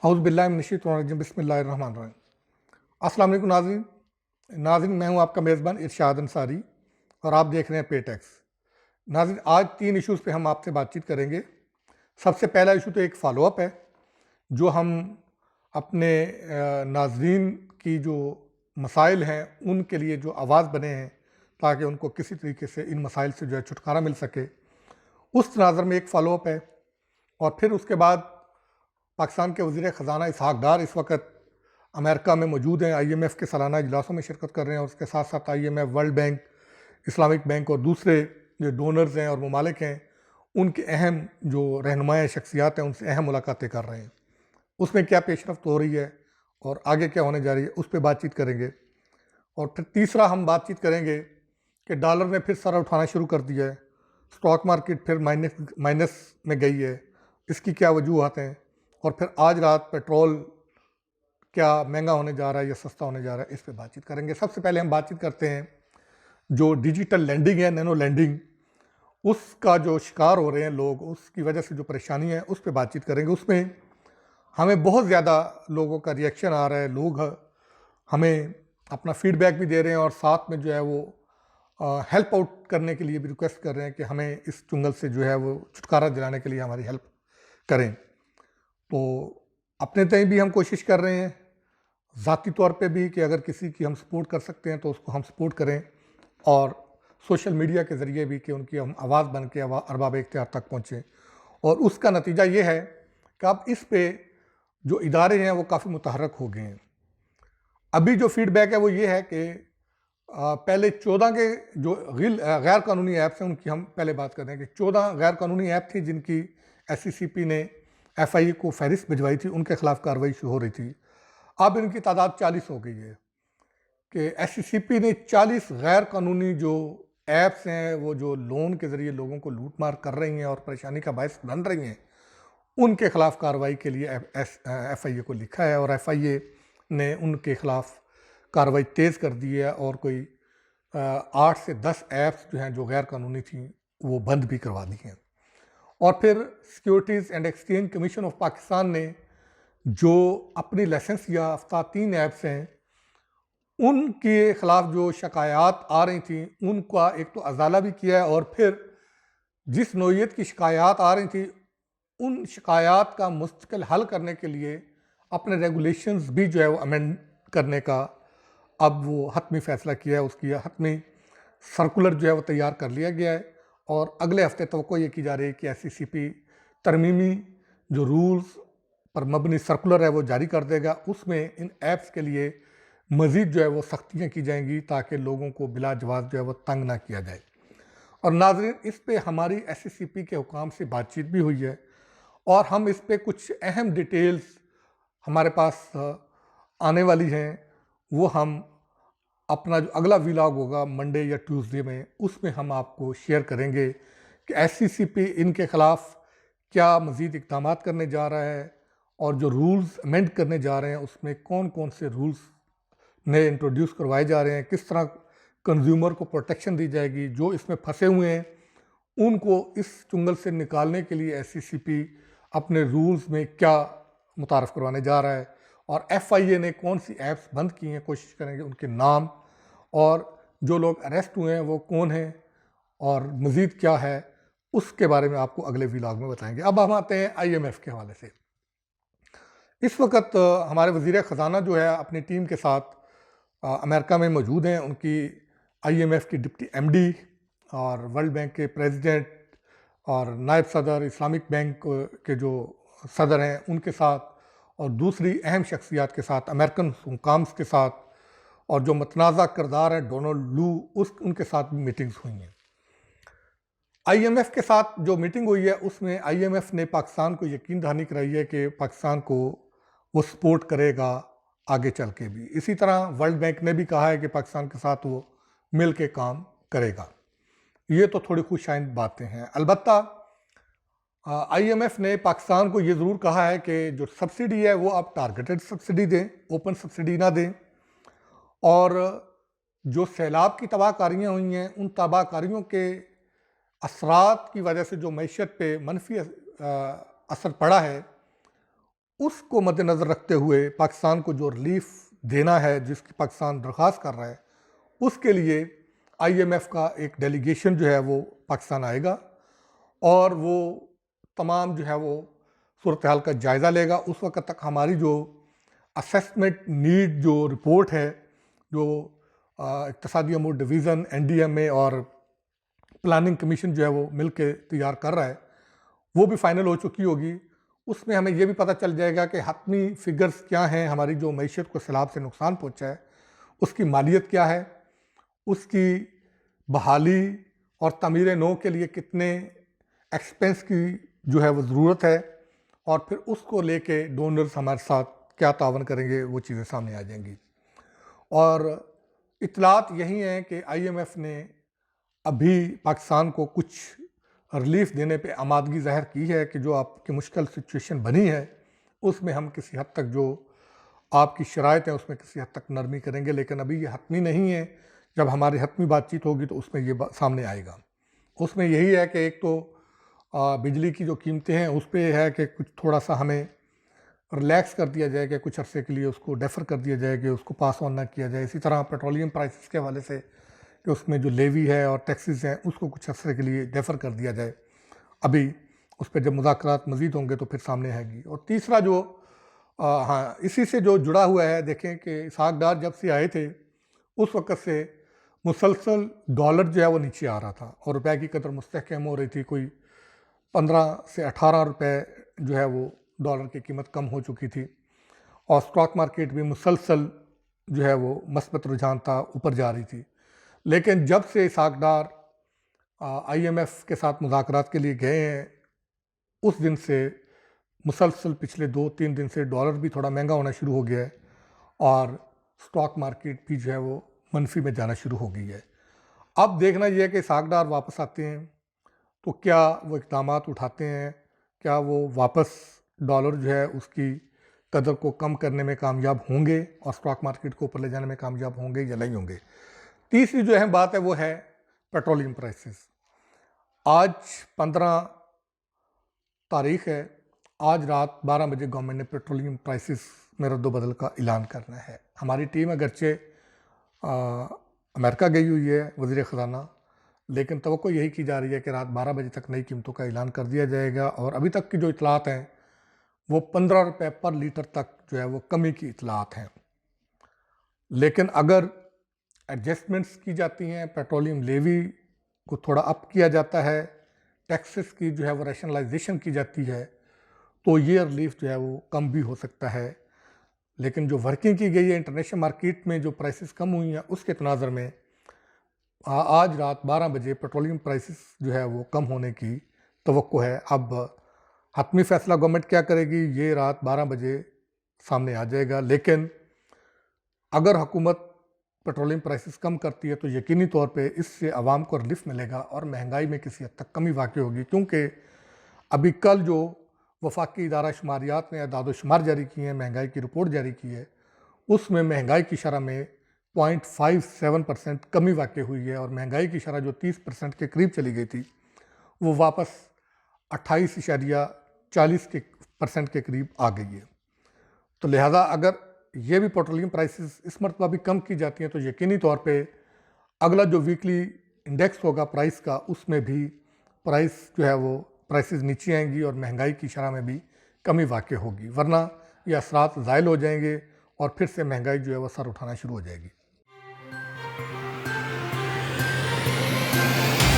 اعوذ باللہ من الشیطان الرجیم بسم اللہ الرحمن الرحیم۔ السلام علیکم ناظرین میں ہوں آپ کا میزبان ارشاد انصاری اور آپ دیکھ رہے ہیں پے ٹیکس۔ ناظرین آج 3 ایشوز پہ ہم آپ سے بات چیت کریں گے۔ سب سے پہلا ایشو تو ایک فالو اپ ہے جو ہم اپنے ناظرین کی جو مسائل ہیں ان کے لیے جو آواز بنے ہیں تاکہ ان کو کسی طریقے سے ان مسائل سے جو ہے چھٹکارا مل سکے، اس تناظر میں ایک فالو اپ ہے۔ اور پھر اس کے بعد پاکستان کے وزیر خزانہ اسحاق ڈار اس وقت امریکہ میں موجود ہیں، آئی ایم ایف کے سالانہ اجلاسوں میں شرکت کر رہے ہیں، اور اس کے ساتھ ساتھ I M F, World Bank, Islamic Bank اور دوسرے جو ڈونرز ہیں اور ممالک ہیں ان کے اہم جو رہنمایا شخصیات ہیں ان سے اہم ملاقاتیں کر رہے ہیں۔ اس میں کیا پیش رفت ہو رہی ہے اور آگے کیا ہونے جا رہی ہے اس پہ بات چیت کریں گے۔ اور پھر تیسرا ہم بات چیت کریں گے کہ ڈالر نے پھر سر اٹھانا شروع کر دیا ہے، اسٹاک مارکیٹ پھر مائنس میں گئی ہے، اس کی کیا وجوہات ہیں، اور پھر آج رات پیٹرول کیا مہنگا ہونے جا رہا ہے یا سستا ہونے جا رہا ہے، اس پہ بات چیت کریں گے۔ سب سے پہلے ہم بات چیت کرتے ہیں جو ڈیجیٹل لینڈنگ ہے، نینو لینڈنگ، اس کا جو شکار ہو رہے ہیں لوگ، اس کی وجہ سے جو پریشانی ہے اس پہ بات چیت کریں گے۔ اس میں ہمیں بہت زیادہ لوگوں کا ریئیکشن آ رہا ہے، لوگ ہمیں اپنا فیڈ بیک بھی دے رہے ہیں اور ساتھ میں جو ہے وہ ہیلپ آؤٹ کرنے کے لیے بھی ریکویسٹ کر رہے ہیں کہ ہمیں اس چنگل سے جو ہے وہ چھٹکارا دلانے کے لیے ہماری ہیلپ کریں۔ تو اپنے تئیں بھی ہم کوشش کر رہے ہیں، ذاتی طور پہ بھی، کہ اگر کسی کی ہم سپورٹ کر سکتے ہیں تو اس کو ہم سپورٹ کریں، اور سوشل میڈیا کے ذریعے بھی کہ ان کی ہم آواز بن کے ارباب اختیار تک پہنچیں۔ اور اس کا نتیجہ یہ ہے کہ اب اس پہ جو ادارے ہیں وہ کافی متحرک ہو گئے ہیں۔ ابھی جو فیڈ بیک ہے وہ یہ ہے کہ پہلے 14 کے جو غیر قانونی ایپس ہیں ان کی ہم پہلے بات کریں کہ 14 غیر قانونی ایپ تھی جن کی ایس سی سی پی نے ایف آئی اے کو فہرست بھجوائی تھی، ان کے خلاف کارروائی شروع ہو رہی تھی۔ اب ان کی تعداد 40 ہو گئی ہے کہ ایس سی سی پی نے 40 غیر قانونی جو ایپس ہیں وہ جو لون کے ذریعے لوگوں کو لوٹ مار کر رہی ہیں اور پریشانی کا باعث بن رہی ہیں، ان کے خلاف کارروائی کے لیے ایف آئی اے کو لکھا ہے، اور ایف آئی اے نے ان کے خلاف کارروائی تیز کر دی ہے اور کوئی 8 سے 10 ایپس جو ہیں جو غیر قانونی تھیں وہ بند بھی کروا دی ہیں۔ اور پھر securities and exchange commission of Pakistan نے جو اپنی لائسنس یافتہ 3 ایپس ہیں ان کے خلاف جو شکایات آ رہی تھیں ان کا ایک تو ازالہ بھی کیا ہے، اور پھر جس نوعیت کی شکایات آ رہی تھیں ان شکایات کا مستقل حل کرنے کے لیے اپنے ریگولیشنز بھی جو ہے وہ امینڈ کرنے کا اب وہ حتمی فیصلہ کیا ہے، اس کی حتمی سرکولر جو ہے وہ تیار کر لیا گیا ہے، اور اگلے ہفتے توقع یہ کی جا رہی ہے کہ ایس سی سی پی ترمیمی جو رولز پر مبنی سرکولر ہے وہ جاری کر دے گا۔ اس میں ان ایپس کے لیے مزید جو ہے وہ سختیاں کی جائیں گی تاکہ لوگوں کو بلا جواز جو ہے وہ تنگ نہ کیا جائے۔ اور ناظرین اس پہ ہماری ایس سی سی پی کے حکام سے بات چیت بھی ہوئی ہے، اور ہم اس پہ کچھ اہم ڈیٹیلز ہمارے پاس آنے والی ہیں، وہ ہم اپنا جو اگلا ویلاگ ہوگا منڈے یا ٹیوزڈے میں اس میں ہم آپ کو شیئر کریں گے کہ ایس سی سی پی ان کے خلاف کیا مزید اقدامات کرنے جا رہا ہے، اور جو رولز امینڈ کرنے جا رہے ہیں اس میں کون کون سے رولز نئے انٹروڈیوس کروائے جا رہے ہیں، کس طرح کنزیومر کو پروٹیکشن دی جائے گی، جو اس میں پھنسے ہوئے ہیں ان کو اس چنگل سے نکالنے کے لیے ایس سی سی پی اپنے رولز میں کیا متعارف کروانے جا رہا ہے، اور ایف آئی اے نے کون سی ایپس بند کی ہیں، کوشش کریں گے ان کے نام اور جو لوگ اریسٹ ہوئے ہیں وہ کون ہیں اور مزید کیا ہے اس کے بارے میں آپ کو اگلے ویلاگ میں بتائیں گے۔ اب ہم آتے ہیں آئی ایم ایف کے حوالے سے۔ اس وقت ہمارے وزیر خزانہ جو ہے اپنی ٹیم کے ساتھ امریکہ میں موجود ہیں، ان کی آئی ایم ایف کی ڈپٹی ایم ڈی اور ورلڈ بینک کے پریزیڈنٹ اور نائب صدر، اسلامک بینک کے جو صدر ہیں ان کے ساتھ، اور دوسری اہم شخصیات کے ساتھ، امریکن حکامز کے ساتھ، اور جو متنازع کردار ہیں ڈونلڈ لو ان کے ساتھ بھی میٹنگز ہوئی ہیں۔ آئی ایم ایف کے ساتھ جو میٹنگ ہوئی ہے اس میں آئی ایم ایف نے پاکستان کو یقین دہانی کرائی ہے کہ پاکستان کو وہ سپورٹ کرے گا آگے چل کے بھی۔ اسی طرح ورلڈ بینک نے بھی کہا ہے کہ پاکستان کے ساتھ وہ مل کے کام کرے گا۔ یہ تو تھوڑی خوش آئند باتیں ہیں۔ البتہ آئی ایم ایف نے پاکستان کو یہ ضرور کہا ہے کہ جو سبسڈی ہے وہ آپ ٹارگیٹڈ سبسڈی دیں، اوپن سبسڈی نہ دیں، اور جو سیلاب کی تباہ کاریاں ہوئی ہیں ان تباہ کاریوں کے اثرات کی وجہ سے جو معیشت پہ منفی اثر پڑا ہے اس کو مد نظر رکھتے ہوئے پاکستان کو جو ریلیف دینا ہے، جس کی پاکستان درخواست کر رہا ہے، اس کے لیے آئی ایم ایف کا ایک ڈیلیگیشن جو ہے وہ پاکستان آئے گا اور وہ تمام جو ہے وہ صورتحال کا جائزہ لے گا۔ اس وقت تک ہماری جو اسیسمنٹ نیڈ جو رپورٹ ہے، جو اقتصادی امور ڈویژن، این ڈی ایم اے اور پلاننگ کمیشن جو ہے وہ مل کے تیار کر رہا ہے، وہ بھی فائنل ہو چکی ہوگی۔ اس میں ہمیں یہ بھی پتہ چل جائے گا کہ حتمی فگرز کیا ہیں، ہماری جو معیشت کو سیلاب سے نقصان پہنچا ہے اس کی مالیت کیا ہے، اس کی بحالی اور تعمیر نو کے لیے کتنے ایکسپنس کی جو ہے وہ ضرورت ہے، اور پھر اس کو لے کے ڈونرز ہمارے ساتھ کیا تعاون کریں گے، وہ چیزیں سامنے آ جائیں گی۔ اور اطلاعات یہی ہیں کہ آئی ایم ایف نے ابھی پاکستان کو کچھ ریلیف دینے پہ آمادگی ظاہر کی ہے کہ جو آپ کی مشکل سچویشن بنی ہے اس میں ہم کسی حد تک جو آپ کی شرائط ہیں اس میں کسی حد تک نرمی کریں گے، لیکن ابھی یہ حتمی نہیں ہے۔ جب ہماری حتمی بات چیت ہوگی تو اس میں یہ سامنے آئے گا۔ اس میں یہی ہے کہ ایک تو بجلی کی جو قیمتیں ہیں اس پہ ہے کہ کچھ تھوڑا سا ہمیں ریلیکس کر دیا جائے کہ کچھ عرصے کے لیے اس کو ڈیفر کر دیا جائے کہ اس کو پاس آن نہ کیا جائے۔ اسی طرح پیٹرولیم پرائسز کے حوالے سے کہ اس میں جو لیوی ہے اور ٹیکسز ہیں اس کو کچھ عرصے کے لیے ڈیفر کر دیا جائے۔ ابھی اس پہ جب مذاکرات مزید ہوں گے تو پھر سامنے آئے گی۔ اور تیسرا جو اسی سے جو جڑا ہوا ہے، دیکھیں کہ اسحاق ڈار جب سے آئے تھے اس وقت سے مسلسل ڈالر جو ہے وہ نیچے آ رہا تھا اور روپے کی قدر مستحکم ہو رہی تھی، کوئی 15 سے 18 روپے جو ہے وہ ڈالر کی قیمت کم ہو چکی تھی، اور اسٹاک مارکیٹ بھی مسلسل جو ہے وہ مثبت رجحان تھا، اوپر جا رہی تھی۔ لیکن جب سے اسحاق ڈار آئی ایم ایف کے ساتھ مذاکرات کے لیے گئے ہیں اس دن سے مسلسل پچھلے 2-3 دن سے ڈالر بھی تھوڑا مہنگا ہونا شروع ہو گیا ہے اور اسٹاک مارکیٹ بھی جو ہے وہ منفی میں جانا شروع ہو گئی ہے۔ اب دیکھنا یہ ہے کہ اسحاق ڈار واپس آتے ہیں تو کیا وہ اقدامات اٹھاتے ہیں، کیا وہ واپس ڈالر جو ہے اس کی قدر کو کم کرنے میں کامیاب ہوں گے اور اسٹاک مارکیٹ کو اوپر لے جانے میں کامیاب ہوں گے یا نہیں ہوں گے۔ تیسری جو اہم بات ہے وہ ہے پیٹرولیم پرائسز۔ آج 15 تاریخ ہے، آج رات 12 بجے گورنمنٹ نے پیٹرولیم پرائسز میں رد و بدل کا اعلان کرنا ہے۔ ہماری ٹیم اگرچہ امریکہ گئی ہوئی ہے، وزیر خزانہ، لیکن توقع یہی کی جا رہی ہے کہ رات 12 بجے تک نئی قیمتوں کا اعلان کر دیا جائے گا، اور ابھی تک کی جو اطلاعات ہیں وہ 15 روپے پر لیٹر تک جو ہے وہ کمی کی اطلاعات ہیں۔ لیکن اگر ایڈجسٹمنٹس کی جاتی ہیں، پیٹرولیم لیوی کو تھوڑا اپ کیا جاتا ہے، ٹیکسز کی جو ہے وہ ریشنلائزیشن کی جاتی ہے، تو یہ ریلیف جو ہے وہ کم بھی ہو سکتا ہے۔ لیکن جو ورکنگ کی گئی ہے انٹرنیشنل مارکیٹ میں جو پرائسز کم ہوئی ہیں اس کے تناظر میں آج رات 12 بجے پیٹرولیم پرائسز جو ہے وہ کم ہونے کی توقع ہے۔ اب حتمی فیصلہ گورنمنٹ کیا کرے گی یہ رات 12 بجے سامنے آ جائے گا، لیکن اگر حکومت پیٹرولیم پرائسز کم کرتی ہے تو یقینی طور پہ اس سے عوام کو ریلیف ملے گا اور مہنگائی میں کسی حد تک کمی واقع ہوگی، کیونکہ ابھی کل جو وفاقی ادارہ شماریات نے اعداد و شمار جاری کی ہیں، مہنگائی کی رپورٹ جاری کی ہے، اس میں مہنگائی کی شرح میں 0.57% کمی واقع ہوئی ہے، اور مہنگائی کی شرح جو 30% کے قریب چلی گئی تھی وہ واپس 28.40% کے قریب آ گئی ہے۔ تو لہٰذا اگر یہ بھی پیٹرولیم پرائسز اس مرتبہ بھی کم کی جاتی ہیں تو یقینی طور پہ اگلا جو ویکلی انڈیکس ہوگا پرائس کا، اس میں بھی پرائس جو ہے وہ پرائسز نیچے آئیں گی اور مہنگائی کی شرح میں بھی کمی واقع ہوگی، ورنہ یہ اثرات زائل ہو جائیں گے اور پھر سے مہنگائی جو ہے وہ سر اٹھانا شروع ہو جائے گی۔